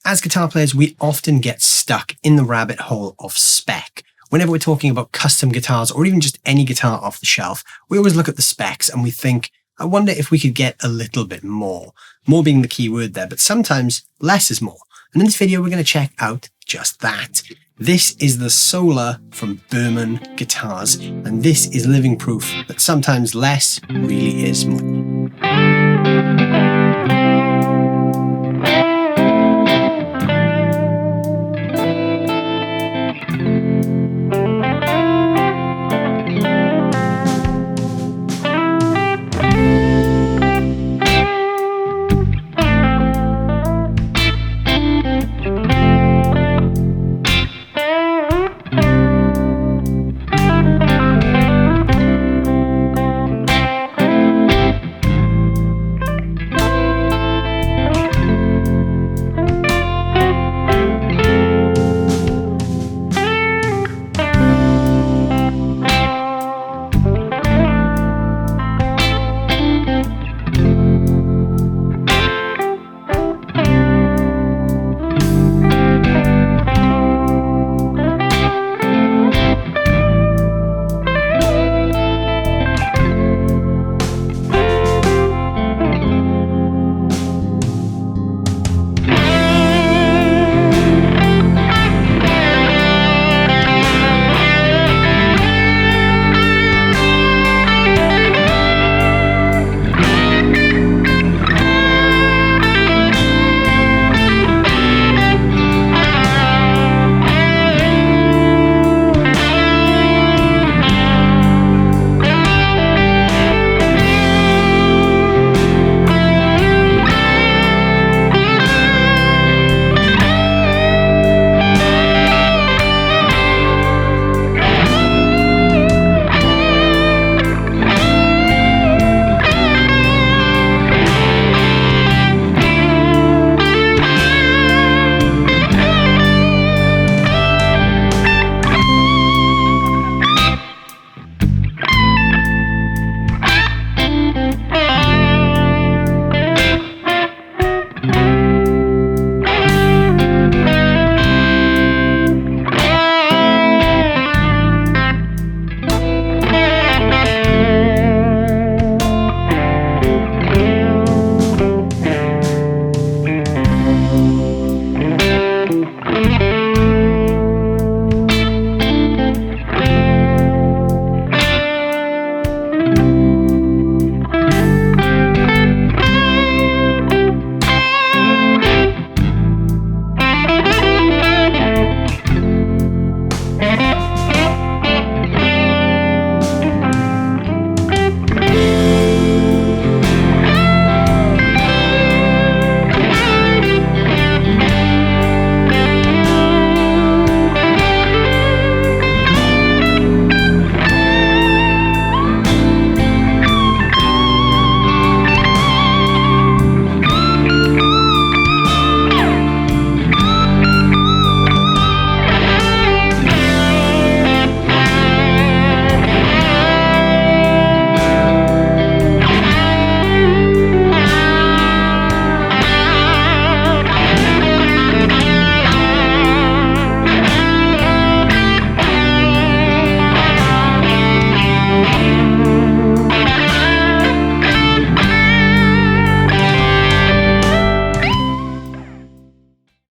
As guitar players, we often get stuck in the rabbit hole of spec. Whenever we're talking about custom guitars or even just any guitar off the shelf, we always look at the specs and we think, I wonder if we could get a little bit more. More being the key word there, but sometimes less is more. And in this video, we're going to check out just that. This is the Sola from Burman Guitars, and this is living proof that sometimes less really is more.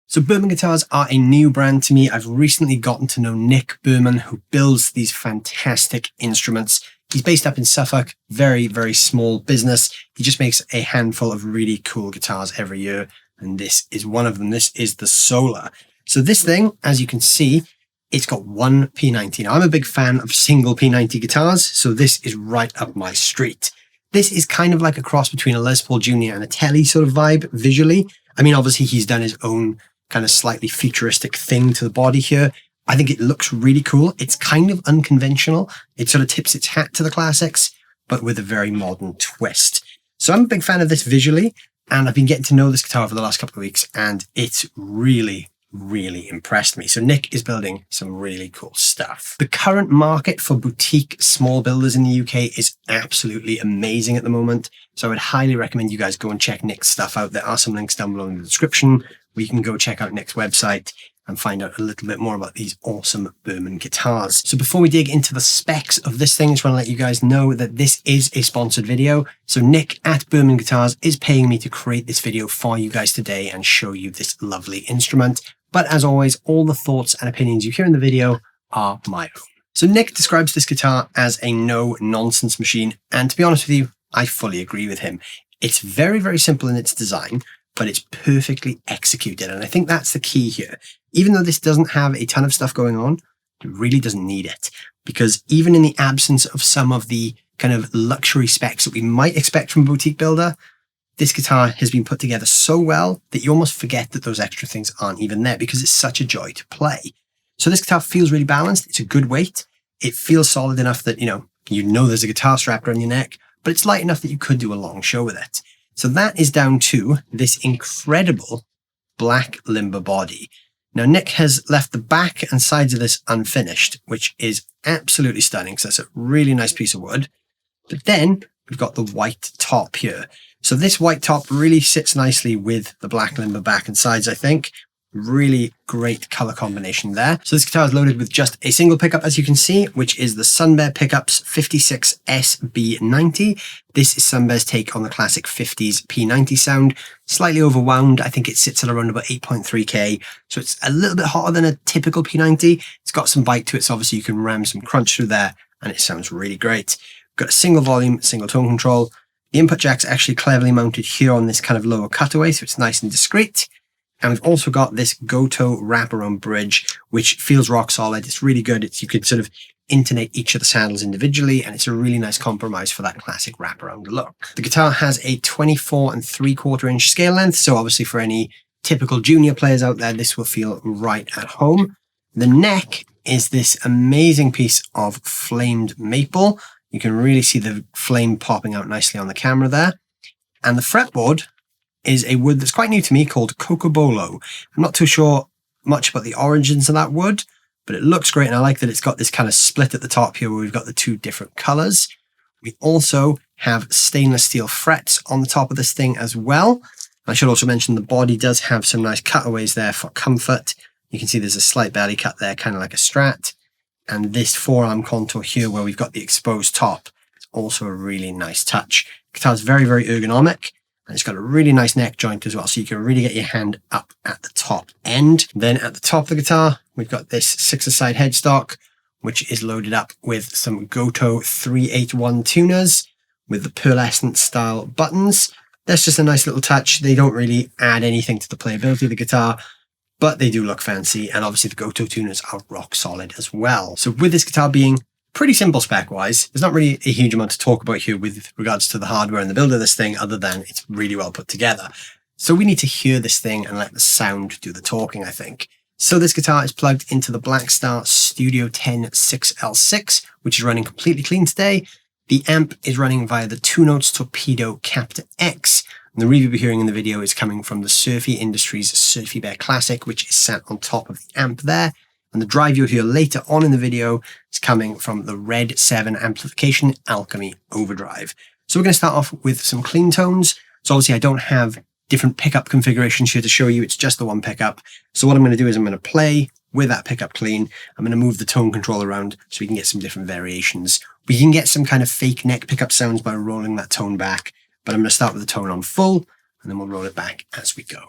So Burman Guitars are a new brand to me. I've recently gotten to know Nick Burman, who builds these fantastic instruments. He's based up in Suffolk, very, very small business. He just makes a handful of really cool guitars every year, and this is one of them. This is the Sola. So this thing, as you can see, it's got one P90. Now, I'm a big fan of single P90 guitars, so this is right up my street. This is kind of like a cross between a Les Paul Jr. and a Telly sort of vibe visually. I mean, obviously, he's done his own kind of slightly futuristic thing to the body here. I think it looks really cool. It's kind of unconventional. It sort of tips its hat to the classics, but with a very modern twist. So I'm a big fan of this visually, and I've been getting to know this guitar for the last couple of weeks, and it's really impressed me. So Nick is building some really cool stuff. The current market for boutique small builders in the UK is absolutely amazing at the moment. So I would highly recommend you guys go and check Nick's stuff out. There are some links down below in the description. where you can go check out Nick's website and find out a little bit more about these awesome Burman guitars. So before we dig into the specs of this thing, I just want to let you guys know that this is a sponsored video. So Nick at Burman Guitars is paying me to create this video for you guys today and show you this lovely instrument. But as always, all the thoughts and opinions you hear in the video are my own. So Nick describes this guitar as a no-nonsense machine, and to be honest with you, I fully agree with him. It's very, very simple in its design, but it's perfectly executed, and I think that's the key here. Even though this doesn't have a ton of stuff going on, it really doesn't need it, because even in the absence of some of the kind of luxury specs that we might expect from a boutique builder, this guitar has been put together so well that you almost forget that those extra things aren't even there because it's such a joy to play. So this guitar feels really balanced. It's a good weight. It feels solid enough that, you know there's a guitar strap around your neck, but it's light enough that you could do a long show with it. So that is down to this incredible black limber body. Now, Nick has left the back and sides of this unfinished, which is absolutely stunning. So that's a really nice piece of wood. But then we've got the white top here. So this white top really sits nicely with the black limber back and sides, I think. Really great color combination there. So this guitar is loaded with just a single pickup, as you can see, which is the Sunbear Pickups 56S B90. This is Sunbear's take on the classic 50s P90 sound. Slightly overwound. I think it sits at around about 8.3K. So it's a little bit hotter than a typical P90. It's got some bite to it, so obviously you can ram some crunch through there, and it sounds really great. Got a single volume, single tone control. The input jack's actually cleverly mounted here on this kind of lower cutaway, so it's nice and discreet. And we've also got this Goto wraparound bridge, which feels rock solid. It's really good. You could sort of intonate each of the saddles individually, and it's a really nice compromise for that classic wraparound look. The guitar has a 24 3/4 inch scale length, so obviously for any typical junior players out there, this will feel right at home. The neck is this amazing piece of flamed maple. You can really see the flame popping out nicely on the camera there. And the fretboard is a wood that's quite new to me called Cocobolo. I'm not too sure much about the origins of that wood, but it looks great, and I like that it's got this kind of split at the top here where we've got the two different colors. We also have stainless steel frets on the top of this thing as well. I should also mention the body does have some nice cutaways there for comfort. You can see there's a slight belly cut there, kind of like a Strat. And this forearm contour here where we've got the exposed top is also a really nice touch. The guitar is very, very ergonomic. And it's got a really nice neck joint as well, so you can really get your hand up at the top end. Then at the top of the guitar, we've got this 6-a-side headstock, which is loaded up with some Goto 381 tuners with the pearlescent style buttons. That's just a nice little touch. They don't really add anything to the playability of the guitar, but they do look fancy. And obviously the Goto tuners are rock solid as well. So with this guitar being pretty simple spec-wise, there's not really a huge amount to talk about here with regards to the hardware and the build of this thing, other than it's really well put together. So we need to hear this thing and let the sound do the talking, I think. So this guitar is plugged into the Blackstar Studio 10 6L6, which is running completely clean today. The amp is running via the 2-Notes Torpedo Captor X. And the reverb you're hearing in the video is coming from the Surfy Industries Surfy Bear Classic, which is sat on top of the amp there. And the drive you'll hear later on in the video is coming from the Red 7 Amplification Alchemy Overdrive. So we're going to start off with some clean tones. So obviously I don't have different pickup configurations here to show you. It's just the one pickup. So what I'm going to do is I'm going to play with that pickup clean. I'm going to move the tone control around so we can get some different variations. We can get some kind of fake neck pickup sounds by rolling that tone back. But I'm going to start with the tone on full, and then we'll roll it back as we go.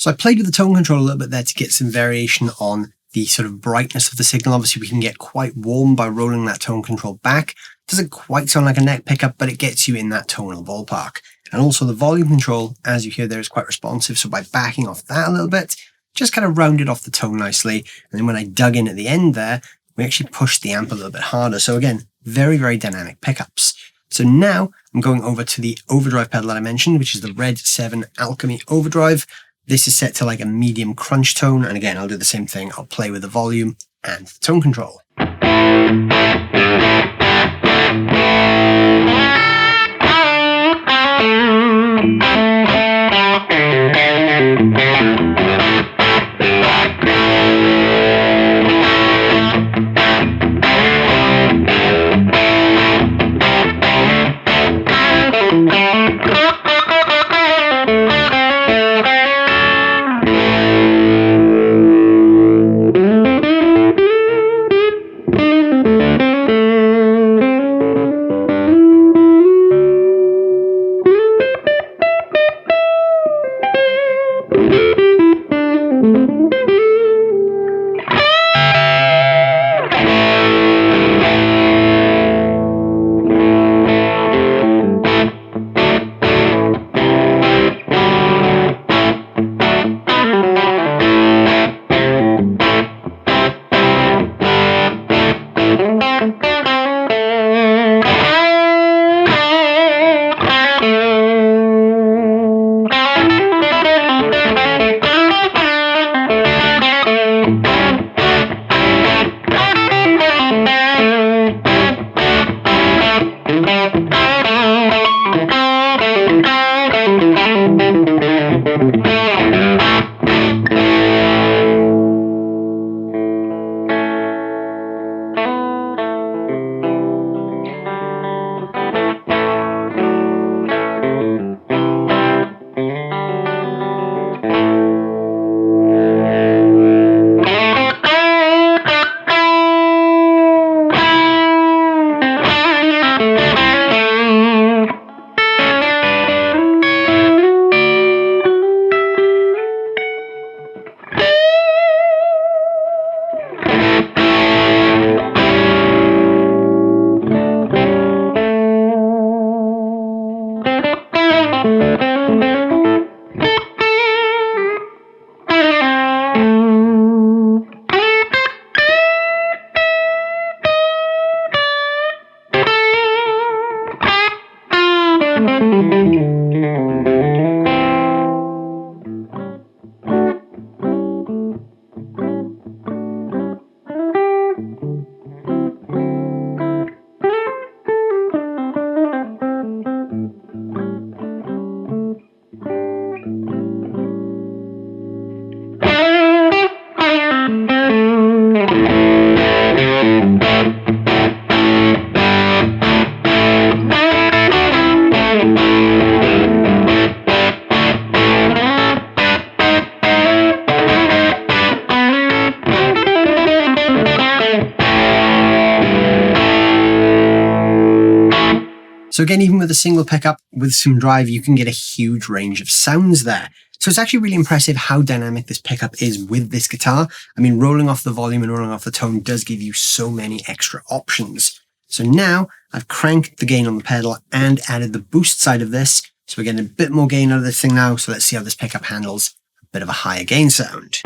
So I played with the tone control a little bit there to get some variation on the sort of brightness of the signal. Obviously, we can get quite warm by rolling that tone control back. Doesn't quite sound like a neck pickup, but it gets you in that tonal ballpark. And also the volume control, as you hear there, is quite responsive. So by backing off that a little bit, just kind of rounded off the tone nicely. And then when I dug in at the end there, we actually pushed the amp a little bit harder. So again, very, very dynamic pickups. So now I'm going over to the overdrive pedal that I mentioned, which is the Red 7 Alchemy Overdrive. This is set to like a medium crunch tone. And again, I'll do the same thing. I'll play with the volume and the tone control. So again, even with a single pickup with some drive, you can get a huge range of sounds there. So it's actually really impressive how dynamic this pickup is with this guitar. I mean, rolling off the volume and rolling off the tone does give you so many extra options. So now I've cranked the gain on the pedal and added the boost side of this. So we're getting a bit more gain out of this thing now. So let's see how this pickup handles a bit of a higher gain sound.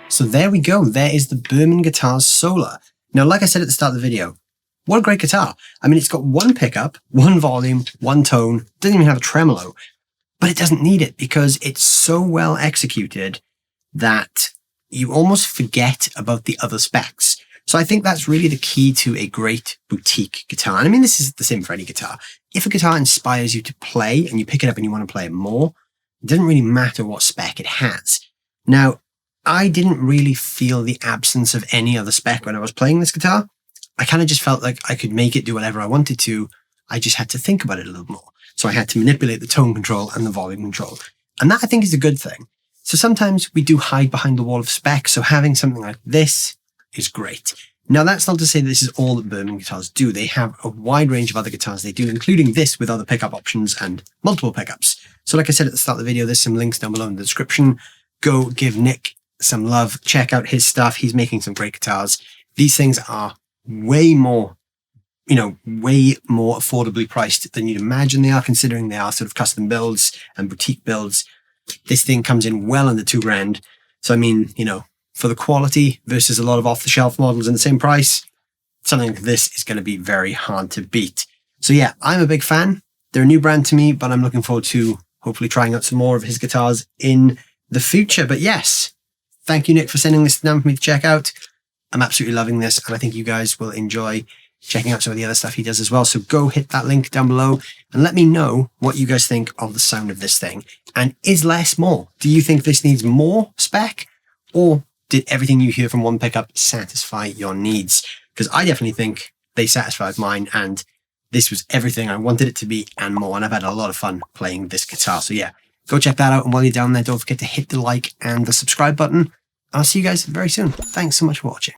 So there we go. There is the Burman Guitars Sola. Now, like I said at the start of the video, what a great guitar. I mean, it's got one pickup, one volume, one tone, doesn't even have a tremolo, but it doesn't need it because it's so well executed that you almost forget about the other specs. So I think that's really the key to a great boutique guitar. And I mean, this is the same for any guitar. If a guitar inspires you to play and you pick it up and you want to play it more, it doesn't really matter what spec it has. Now, I didn't really feel the absence of any other spec when I was playing this guitar. I kind of just felt like I could make it do whatever I wanted to. I just had to think about it a little more. So I had to manipulate the tone control and the volume control. And that I think is a good thing. So sometimes we do hide behind the wall of specs. So having something like this is great. Now, that's not to say that this is all that Burman guitars do. They have a wide range of other guitars they do, including this with other pickup options and multiple pickups. So like I said at the start of the video, there's some links down below in the description. Go give Nick some love. Check out his stuff. He's making some great guitars. These things are way more affordably priced than you'd imagine they are, considering they are sort of custom builds and boutique builds. This thing comes in well under $2,000. So, I mean, for the quality versus a lot of off-the-shelf models in the same price, something like this is going to be very hard to beat. So yeah, I'm a big fan. They're a new brand to me, but I'm looking forward to hopefully trying out some more of his guitars in the future. But yes, thank you, Nick, for sending this down for me to check out. I'm absolutely loving this, and I think you guys will enjoy checking out some of the other stuff he does as well. So go hit that link down below and let me know what you guys think of the sound of this thing. And is less more? Do you think this needs more spec, or did everything you hear from one pickup satisfy your needs? Because I definitely think they satisfied mine, and this was everything I wanted it to be and more. And I've had a lot of fun playing this guitar. So yeah, go check that out. And while you're down there, don't forget to hit the like and the subscribe button. I'll see you guys very soon. Thanks so much for watching.